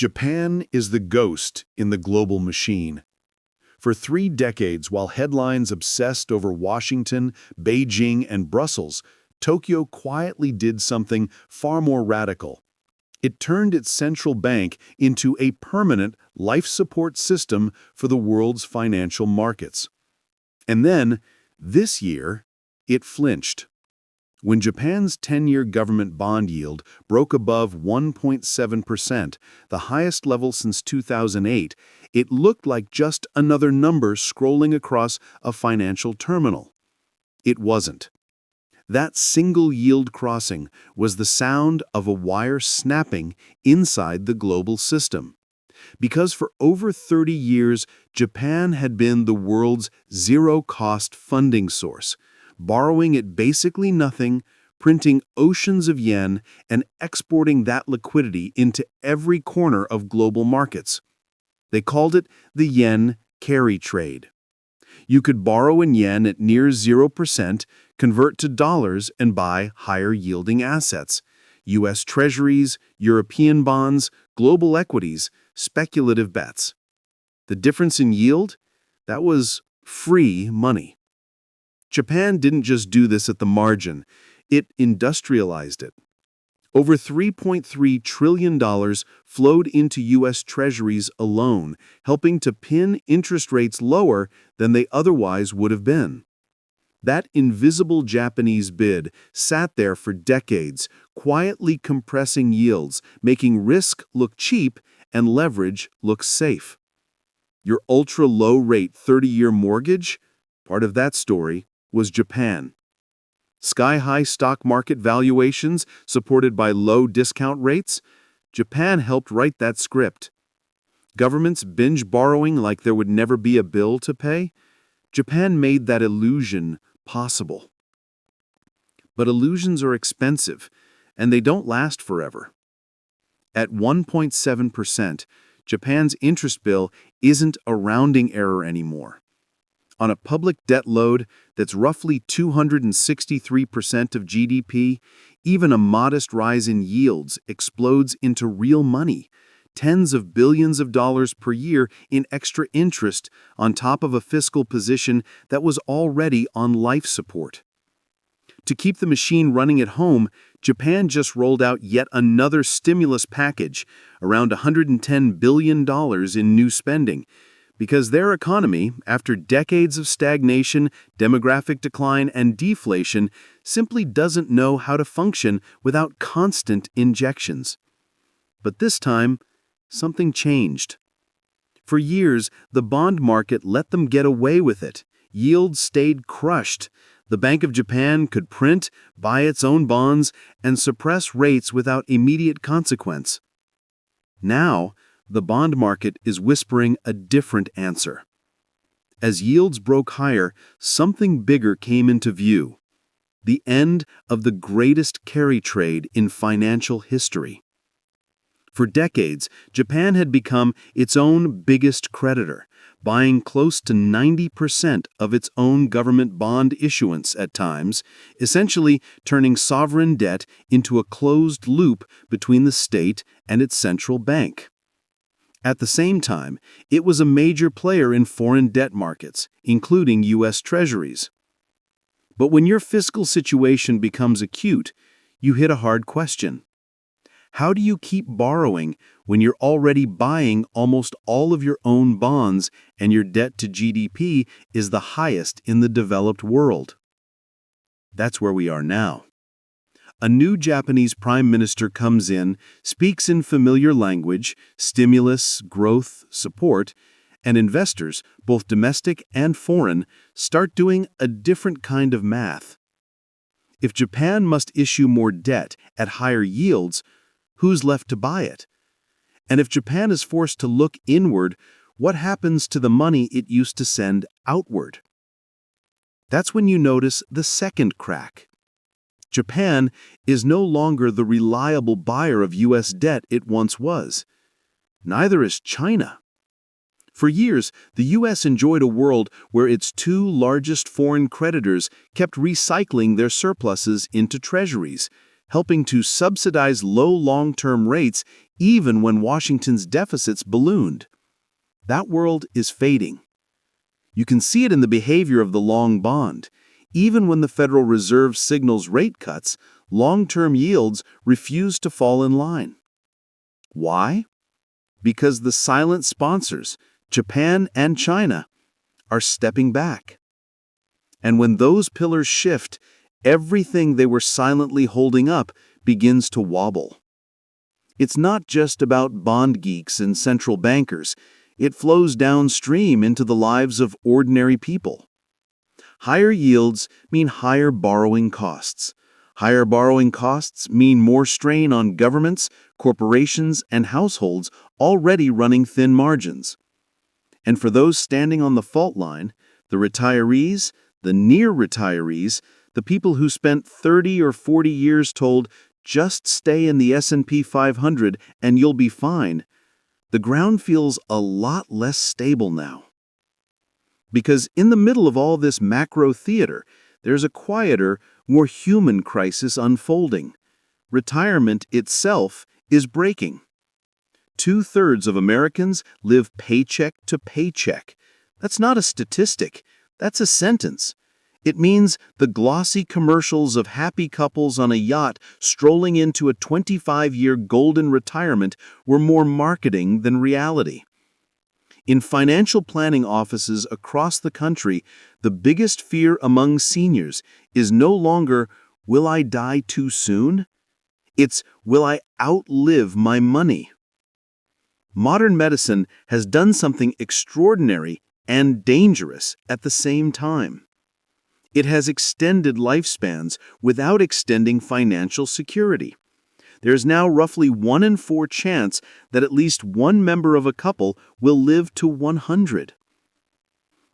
Japan is the ghost in the global machine. For 3 decades, while headlines obsessed over Washington, Beijing, and Brussels, Tokyo quietly did something far more radical. It turned its central bank into a permanent life support system for the world's financial markets. And then, this year, it flinched. When Japan's 10-year government bond yield broke above 1.7%, the highest level since 2008, it looked like just another number scrolling across a financial terminal. It wasn't. That single yield crossing was the sound of a wire snapping inside the global system. Because for over 30 years, Japan had been the world's zero-cost funding source, borrowing at basically nothing, printing oceans of yen, and exporting that liquidity into every corner of global markets. They called it the yen carry trade. You could borrow in yen at near 0%, convert to dollars, and buy higher-yielding assets: U.S. treasuries, European bonds, global equities, speculative bets. The difference in yield? That was free money. Japan didn't just do this at the margin, it industrialized it. Over $3.3 trillion flowed into U.S. treasuries alone, helping to pin interest rates lower than they otherwise would have been. That invisible Japanese bid sat there for decades, quietly compressing yields, making risk look cheap and leverage look safe. Your ultra-low-rate 30-year mortgage? Part of that story was Japan. Sky-high stock market valuations supported by low discount rates? Japan helped write that script. Governments binge borrowing like there would never be a bill to pay? Japan made that illusion possible. But illusions are expensive, and they don't last forever. At 1.7%, Japan's interest bill isn't a rounding error anymore. On a public debt load that's roughly 263% of GDP, even a modest rise in yields explodes into real money, tens of billions of dollars per year in extra interest on top of a fiscal position that was already on life support. To keep the machine running at home, Japan just rolled out yet another stimulus package, around $110 billion in new spending, because their economy, after decades of stagnation, demographic decline, and deflation, simply doesn't know how to function without constant injections. But this time, something changed. For years, the bond market let them get away with it. Yields stayed crushed. The Bank of Japan could print, buy its own bonds, and suppress rates without immediate consequence. Now, the bond market is whispering a different answer. As yields broke higher, something bigger came into view: the end of the greatest carry trade in financial history. For decades, Japan had become its own biggest creditor, buying close to 90% of its own government bond issuance at times, essentially turning sovereign debt into a closed loop between the state and its central bank. At the same time, it was a major player in foreign debt markets, including U.S. treasuries. But when your fiscal situation becomes acute, you hit a hard question. How do you keep borrowing when you're already buying almost all of your own bonds and your debt to GDP is the highest in the developed world? That's where we are now. A new Japanese prime minister comes in, speaks in familiar language: stimulus, growth, support, and investors, both domestic and foreign, start doing a different kind of math. If Japan must issue more debt at higher yields, who's left to buy it? And if Japan is forced to look inward, what happens to the money it used to send outward? That's when you notice the second crack. Japan is no longer the reliable buyer of U.S. debt it once was. Neither is China. For years, the U.S. enjoyed a world where its two largest foreign creditors kept recycling their surpluses into treasuries, helping to subsidize low long-term rates even when Washington's deficits ballooned. That world is fading. You can see it in the behavior of the long bond. Even when the Federal Reserve signals rate cuts, long-term yields refuse to fall in line. Why? Because the silent sponsors, Japan and China, are stepping back. And when those pillars shift, everything they were silently holding up begins to wobble. It's not just about bond geeks and central bankers. It flows downstream into the lives of ordinary people. Higher yields mean higher borrowing costs. Higher borrowing costs mean more strain on governments, corporations, and households already running thin margins. And for those standing on the fault line, the retirees, the near retirees, the people who spent 30 or 40 years told, just stay in the S&P 500 and you'll be fine, the ground feels a lot less stable now. Because in the middle of all this macro theater, there's a quieter, more human crisis unfolding. Retirement itself is breaking. 2/3 of Americans live paycheck to paycheck. That's not a statistic. That's a sentence. It means the glossy commercials of happy couples on a yacht strolling into a 25-year golden retirement were more marketing than reality. In financial planning offices across the country, the biggest fear among seniors is no longer, will I die too soon? It's, will I outlive my money? Modern medicine has done something extraordinary and dangerous at the same time. It has extended lifespans without extending financial security. There's now roughly 1 in 4 chance that at least one member of a couple will live to 100.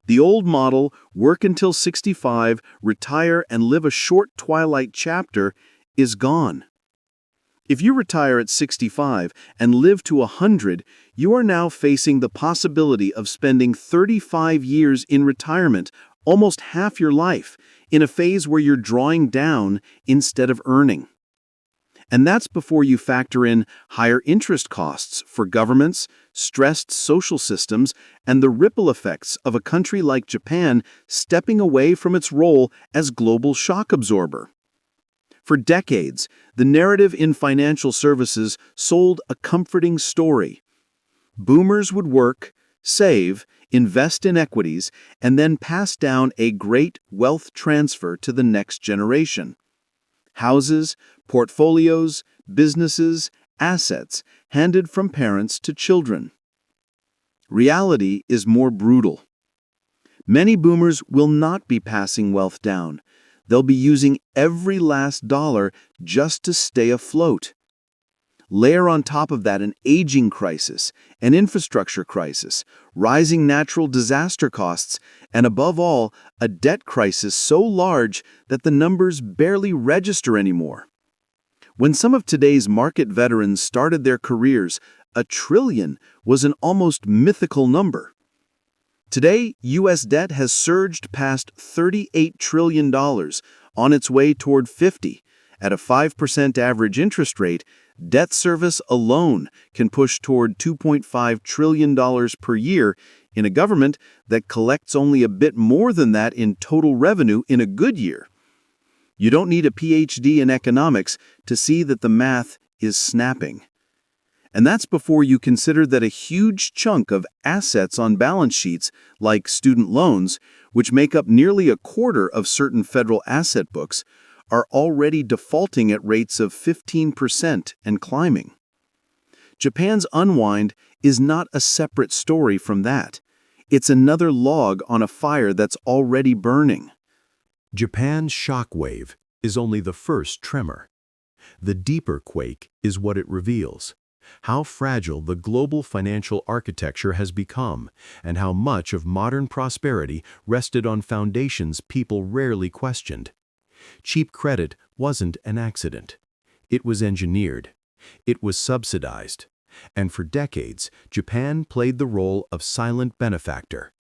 The old model, work until 65, retire and live a short twilight chapter, is gone. If you retire at 65 and live to 100, you are now facing the possibility of spending 35 years in retirement, almost half your life, in a phase where you're drawing down instead of earning. And that's before you factor in higher interest costs for governments, stressed social systems, and the ripple effects of a country like Japan stepping away from its role as global shock absorber. For decades, the narrative in financial services sold a comforting story. Boomers would work, save, invest in equities, and then pass down a great wealth transfer to the next generation. Houses, portfolios, businesses, assets handed from parents to children. Reality is more brutal. Many boomers will not be passing wealth down. They'll be using every last dollar just to stay afloat. Layer on top of that an aging crisis, an infrastructure crisis, rising natural disaster costs, and above all, a debt crisis so large that the numbers barely register anymore. When some of today's market veterans started their careers, $1 trillion was an almost mythical number. Today, U.S. debt has surged past $38 trillion, on its way toward 50. At a 5% average interest rate, debt service alone can push toward $2.5 trillion per year in a government that collects only a bit more than that in total revenue in a good year. You don't need a PhD in economics to see that the math is snapping. And that's before you consider that a huge chunk of assets on balance sheets, like student loans, which make up nearly a quarter of certain federal asset books, are already defaulting at rates of 15% and climbing. Japan's unwind is not a separate story from that. It's another log on a fire that's already burning. Japan's shock wave is only the first tremor. The deeper quake is what it reveals. How fragile the global financial architecture has become, and how much of modern prosperity rested on foundations people rarely questioned. Cheap credit wasn't an accident. It was engineered. It was subsidized. And for decades, Japan played the role of silent benefactor,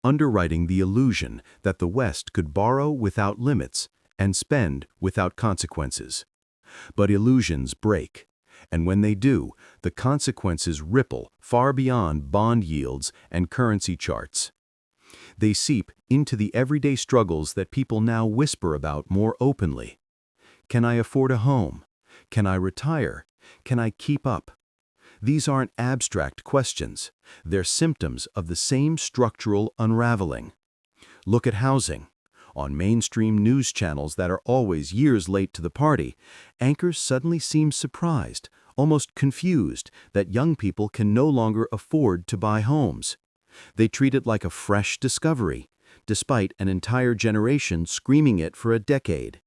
underwriting the illusion that the West could borrow without limits and spend without consequences. But illusions break. And when they do, the consequences ripple far beyond bond yields and currency charts. They seep into the everyday struggles that people now whisper about more openly. Can I afford a home? Can I retire? Can I keep up? These aren't abstract questions. They're symptoms of the same structural unraveling. Look at housing. On mainstream news channels that are always years late to the party, anchors suddenly seem surprised, almost confused, that young people can no longer afford to buy homes. They treat it like a fresh discovery, despite an entire generation screaming it for a decade.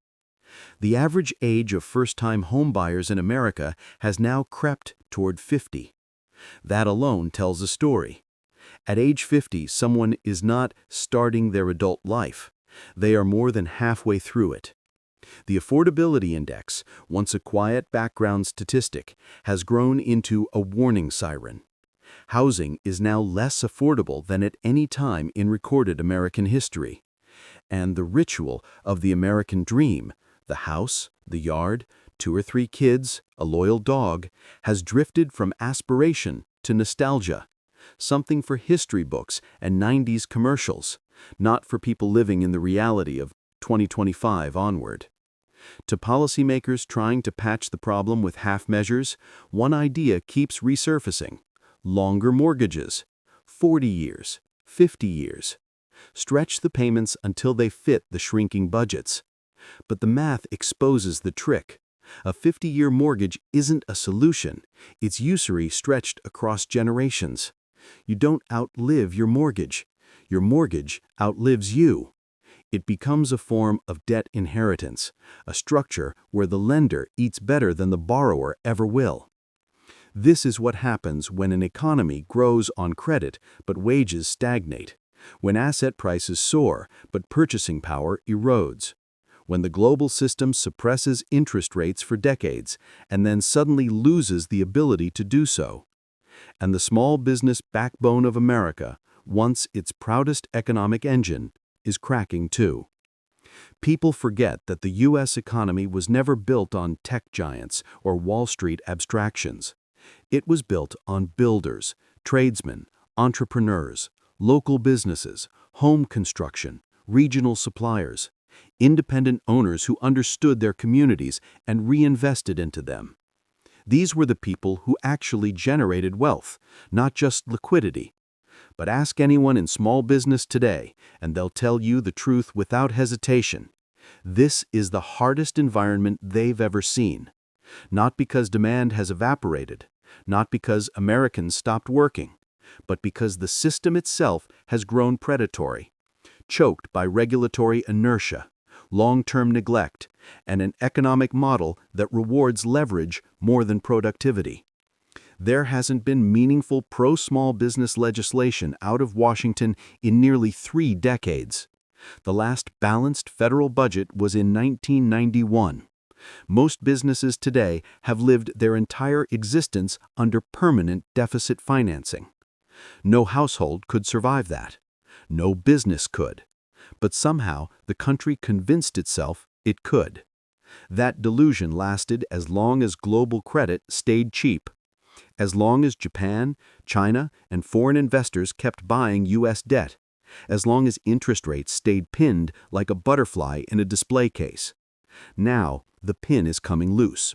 The average age of first-time homebuyers in America has now crept toward 50. That alone tells a story. At age 50, someone is not starting their adult life. They are more than halfway through it. The affordability index, once a quiet background statistic, has grown into a warning siren. Housing is now less affordable than at any time in recorded American history. And the ritual of the American dream, the house, the yard, 2 or 3 kids, a loyal dog, has drifted from aspiration to nostalgia, something for history books and 90s commercials, not for people living in the reality of 2025 onward. To policymakers trying to patch the problem with half measures, one idea keeps resurfacing: longer mortgages, 40 years, 50 years. Stretch the payments until they fit the shrinking budgets. But the math exposes the trick. A 50-year mortgage isn't a solution. It's usury stretched across generations. You don't outlive your mortgage. Your mortgage outlives you. It becomes a form of debt inheritance, a structure where the lender eats better than the borrower ever will. This is what happens when an economy grows on credit but wages stagnate, when asset prices soar but purchasing power erodes, when the global system suppresses interest rates for decades and then suddenly loses the ability to do so. And the small business backbone of America, once its proudest economic engine, is cracking too. People forget that the U.S. economy was never built on tech giants or Wall Street abstractions. It was built on builders, tradesmen, entrepreneurs, local businesses, home construction, regional suppliers, independent owners who understood their communities and reinvested into them. These were the people who actually generated wealth, not just liquidity. But ask anyone in small business today, and they'll tell you the truth without hesitation. This is the hardest environment they've ever seen. Not because demand has evaporated, not because Americans stopped working, but because the system itself has grown predatory, choked by regulatory inertia, long-term neglect, and an economic model that rewards leverage more than productivity. There hasn't been meaningful pro-small business legislation out of Washington in nearly 3 decades. The last balanced federal budget was in 1991. Most businesses today have lived their entire existence under permanent deficit financing. No household could survive that. No business could. But somehow the country convinced itself it could. That delusion lasted as long as global credit stayed cheap. As long as Japan, China, and foreign investors kept buying U.S. debt. As long as interest rates stayed pinned like a butterfly in a display case. Now, the pin is coming loose.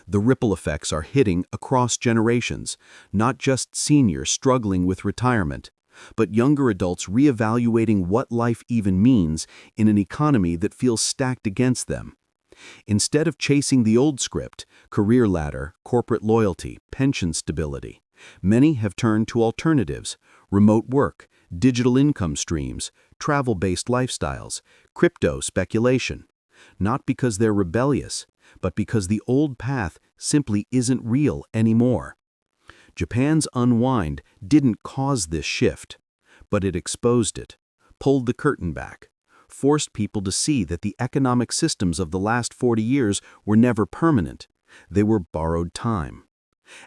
The ripple effects are hitting across generations, not just seniors struggling with retirement, but younger adults reevaluating what life even means in an economy that feels stacked against them. Instead of chasing the old script, career ladder, corporate loyalty, pension stability, many have turned to alternatives: remote work, digital income streams, travel-based lifestyles, crypto speculation. Not because they're rebellious, but because the old path simply isn't real anymore. Japan's unwind didn't cause this shift, but it exposed it, pulled the curtain back, forced people to see that the economic systems of the last 40 years were never permanent. They were borrowed time.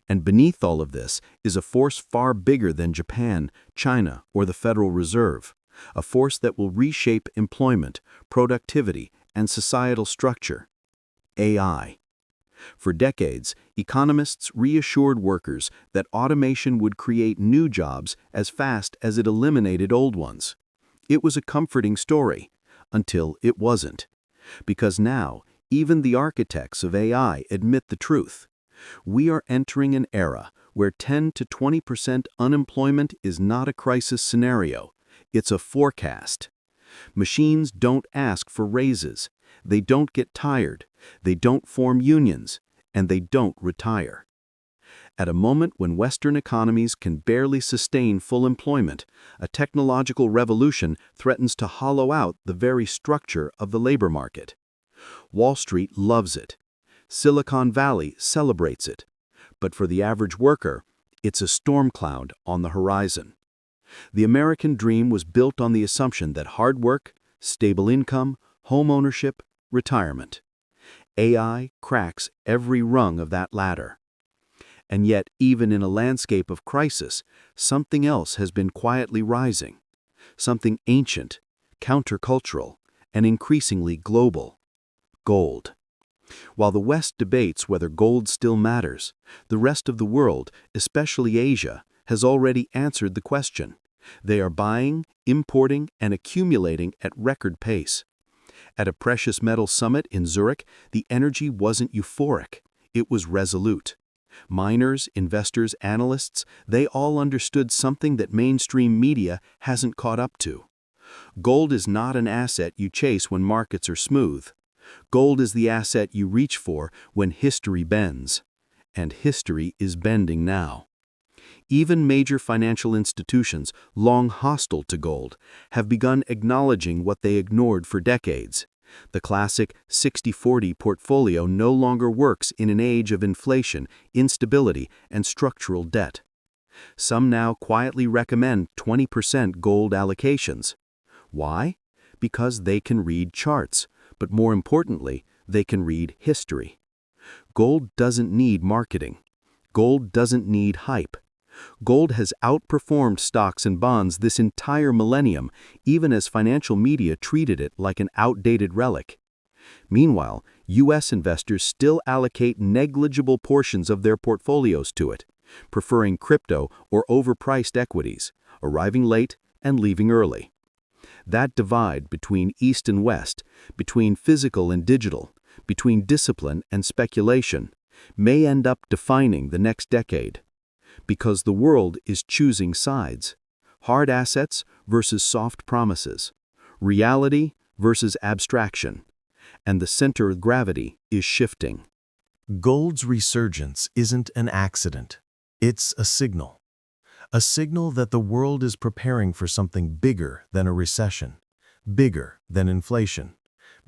And beneath all of this is a force far bigger than Japan, China, or the Federal Reserve, a force that will reshape employment, productivity, and societal structure: AI. For decades, economists reassured workers that automation would create new jobs as fast as it eliminated old ones. It was a comforting story, until it wasn't. Because now, even the architects of AI admit the truth. We are entering an era where 10 to 20% unemployment is not a crisis scenario, it's a forecast. Machines don't ask for raises, they don't get tired, they don't form unions, and they don't retire. At a moment when Western economies can barely sustain full employment, a technological revolution threatens to hollow out the very structure of the labor market. Wall Street loves it. Silicon Valley celebrates it. But for the average worker, it's a storm cloud on the horizon. The American dream was built on the assumption that hard work, stable income, home ownership, retirement. AI cracks every rung of that ladder. And yet, even in a landscape of crisis, something else has been quietly rising. Something ancient, countercultural, and increasingly global. Gold. While the West debates whether gold still matters, the rest of the world, especially Asia, has already answered the question. They are buying, importing, and accumulating at record pace. At a precious metal summit in Zurich, the energy wasn't euphoric, it was resolute. Miners, investors, analysts, they all understood something that mainstream media hasn't caught up to. Gold is not an asset you chase when markets are smooth. Gold is the asset you reach for when history bends. And history is bending now. Even major financial institutions, long hostile to gold, have begun acknowledging what they ignored for decades. The classic 60-40 portfolio no longer works in an age of inflation, instability, and structural debt. Some now quietly recommend 20% gold allocations. Why? Because they can read charts, but more importantly, they can read history. Gold doesn't need marketing. Gold doesn't need hype. Gold has outperformed stocks and bonds this entire millennium, even as financial media treated it like an outdated relic. Meanwhile, U.S. investors still allocate negligible portions of their portfolios to it, preferring crypto or overpriced equities, arriving late and leaving early. That divide between East and West, between physical and digital, between discipline and speculation, may end up defining the next decade. Because the world is choosing sides. Hard assets versus soft promises. Reality versus abstraction. And the center of gravity is shifting. Gold's resurgence isn't an accident. It's a signal. A signal that the world is preparing for something bigger than a recession, bigger than inflation,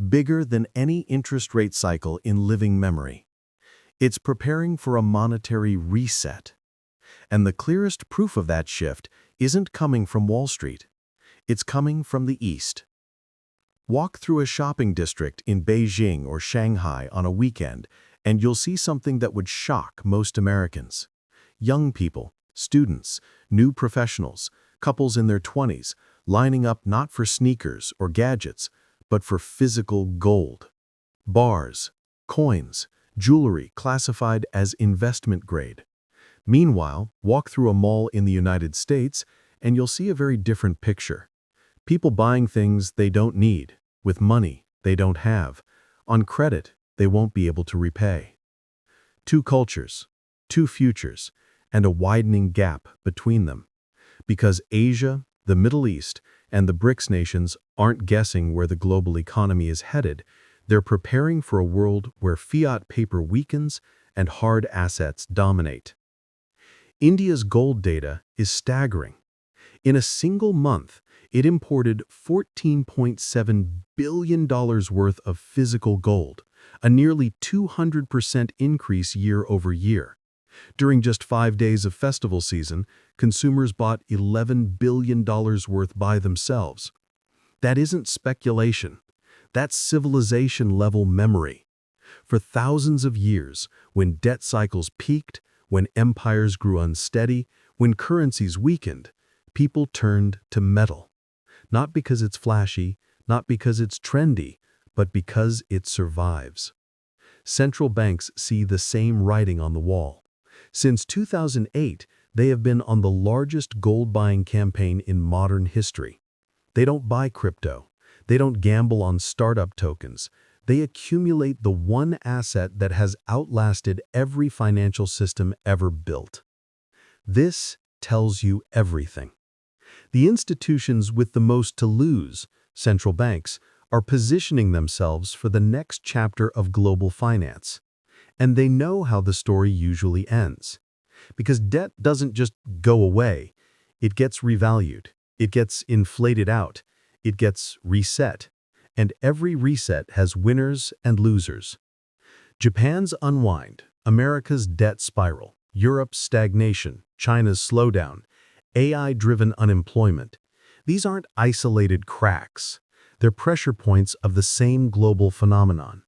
bigger than any interest rate cycle in living memory. It's preparing for a monetary reset. And the clearest proof of that shift isn't coming from Wall Street. It's coming from the East. Walk through a shopping district in Beijing or Shanghai on a weekend, and you'll see something that would shock most Americans. Young people, students, new professionals, couples in their 20s, lining up not for sneakers or gadgets, but for physical gold. Bars, coins, jewelry classified as investment grade. Meanwhile, walk through a mall in the United States and you'll see a very different picture. People buying things they don't need, with money they don't have, on credit they won't be able to repay. Two cultures, two futures, and a widening gap between them. Because Asia, the Middle East, and the BRICS nations aren't guessing where the global economy is headed, they're preparing for a world where fiat paper weakens and hard assets dominate. India's gold data is staggering. In a single month, it imported $14.7 billion worth of physical gold, a nearly 200% increase year over year. During just 5 days of festival season, consumers bought $11 billion worth by themselves. That isn't speculation. That's civilization-level memory. For thousands of years, when debt cycles peaked, when empires grew unsteady, when currencies weakened, people turned to metal. Not because it's flashy, not because it's trendy, but because it survives. Central banks see the same writing on the wall. Since 2008, they have been on the largest gold buying campaign in modern history. They don't buy crypto. They don't gamble on startup tokens. They accumulate the one asset that has outlasted every financial system ever built. This tells you everything. The institutions with the most to lose, central banks, are positioning themselves for the next chapter of global finance. And they know how the story usually ends. Because debt doesn't just go away. It gets revalued. It gets inflated out. It gets reset. And every reset has winners and losers. Japan's unwind, America's debt spiral, Europe's stagnation, China's slowdown, AI-driven unemployment. These aren't isolated cracks. They're pressure points of the same global phenomenon.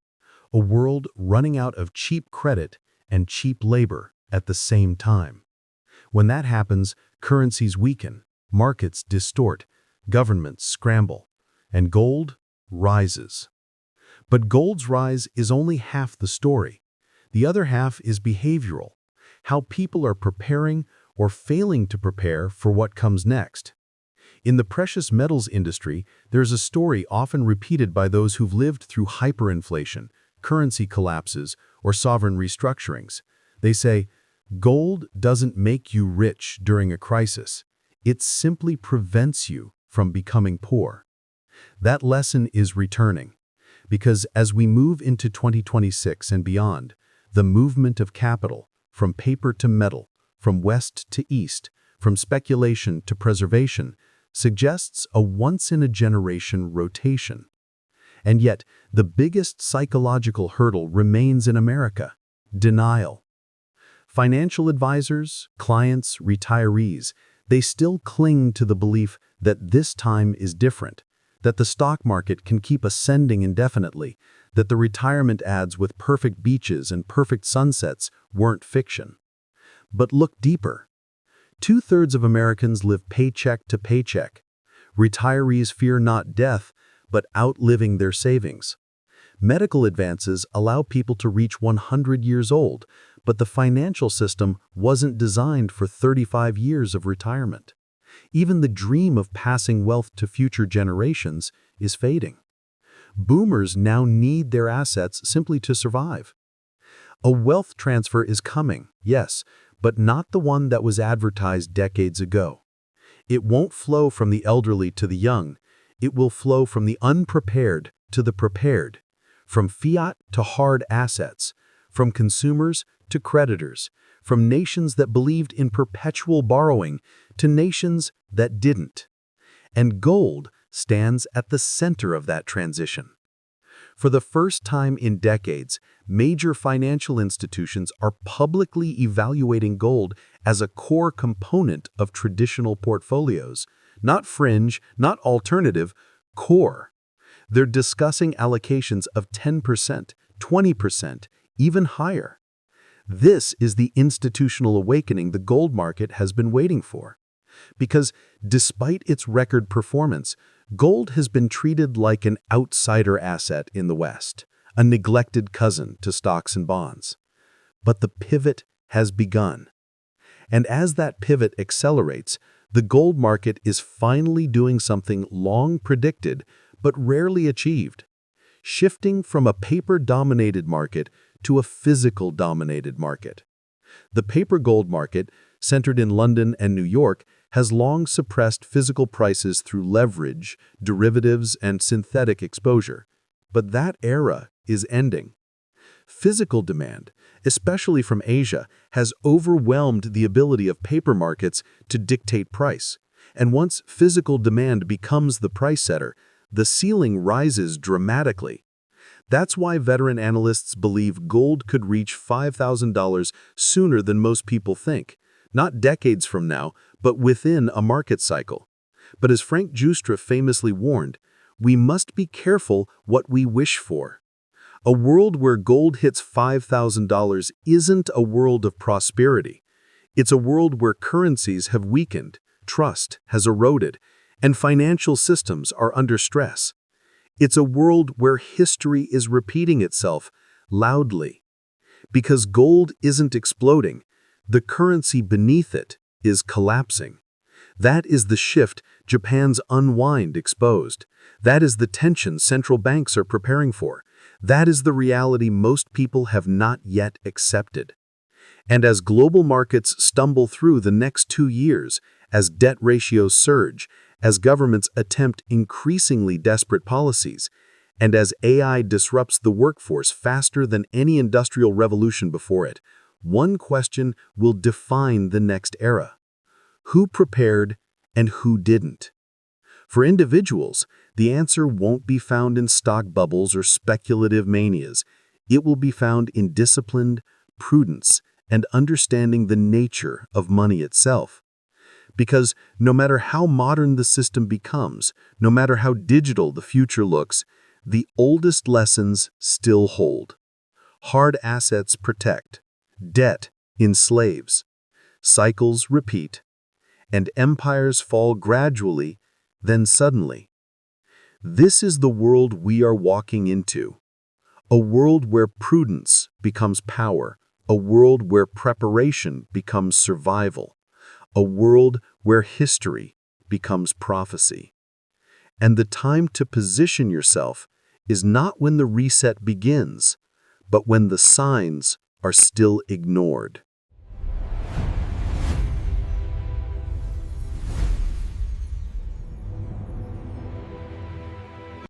A world running out of cheap credit and cheap labor at the same time. When that happens, currencies weaken, markets distort, governments scramble, and gold rises. But gold's rise is only half the story. The other half is behavioral, how people are preparing or failing to prepare for what comes next. In the precious metals industry, there's a story often repeated by those who've lived through hyperinflation, currency collapses, or sovereign restructurings. They say, gold doesn't make you rich during a crisis. It simply prevents you from becoming poor. That lesson is returning, because as we move into 2026 and beyond, the movement of capital, from paper to metal, from west to east, from speculation to preservation, suggests a once-in-a-generation rotation. And yet, the biggest psychological hurdle remains in America: denial. Financial advisors, clients, retirees, they still cling to the belief that this time is different, that the stock market can keep ascending indefinitely, that the retirement ads with perfect beaches and perfect sunsets weren't fiction. But look deeper. 2/3 of Americans live paycheck to paycheck. Retirees fear not death, but outliving their savings. Medical advances allow people to reach 100 years old, but the financial system wasn't designed for 35 years of retirement. Even the dream of passing wealth to future generations is fading. Boomers now need their assets simply to survive. A wealth transfer is coming, yes, but not the one that was advertised decades ago. It won't flow from the elderly to the young. It will flow from the unprepared to the prepared, from fiat to hard assets, from consumers to creditors, from nations that believed in perpetual borrowing to nations that didn't. And gold stands at the center of that transition. For the first time in decades, major financial institutions are publicly evaluating gold as a core component of traditional portfolios. Not fringe, not alternative, core. They're discussing allocations of 10%, 20%, even higher. This is the institutional awakening the gold market has been waiting for. Because despite its record performance, gold has been treated like an outsider asset in the West, a neglected cousin to stocks and bonds. But the pivot has begun. And as that pivot accelerates, the gold market is finally doing something long predicted but rarely achieved, shifting from a paper-dominated market to a physical-dominated market. The paper gold market, centered in London and New York, has long suppressed physical prices through leverage, derivatives, and synthetic exposure. But that era is ending. Physical demand, especially from Asia, has overwhelmed the ability of paper markets to dictate price. And once physical demand becomes the price setter, the ceiling rises dramatically. That's why veteran analysts believe gold could reach $5,000 sooner than most people think. Not decades from now, but within a market cycle. But as Frank Giustra famously warned, we must be careful what we wish for. A world where gold hits $5,000 isn't a world of prosperity. It's a world where currencies have weakened, trust has eroded, and financial systems are under stress. It's a world where history is repeating itself, loudly. Because gold isn't exploding, the currency beneath it is collapsing. That is the shift Japan's unwind exposed. That is the tension central banks are preparing for. That is the reality most people have not yet accepted. And as global markets stumble through the next 2 years, as debt ratios surge, as governments attempt increasingly desperate policies, and as AI disrupts the workforce faster than any industrial revolution before it, one question will define the next era. Who prepared and who didn't? For individuals, the answer won't be found in stock bubbles or speculative manias. It will be found in disciplined prudence and understanding the nature of money itself. Because no matter how modern the system becomes, no matter how digital the future looks, the oldest lessons still hold. Hard assets protect, debt enslaves, cycles repeat, and empires fall gradually, then suddenly. This is the world we are walking into. A world where prudence becomes power, a world where preparation becomes survival, a world where history becomes prophecy. And the time to position yourself is not when the reset begins, but when the signs are still ignored.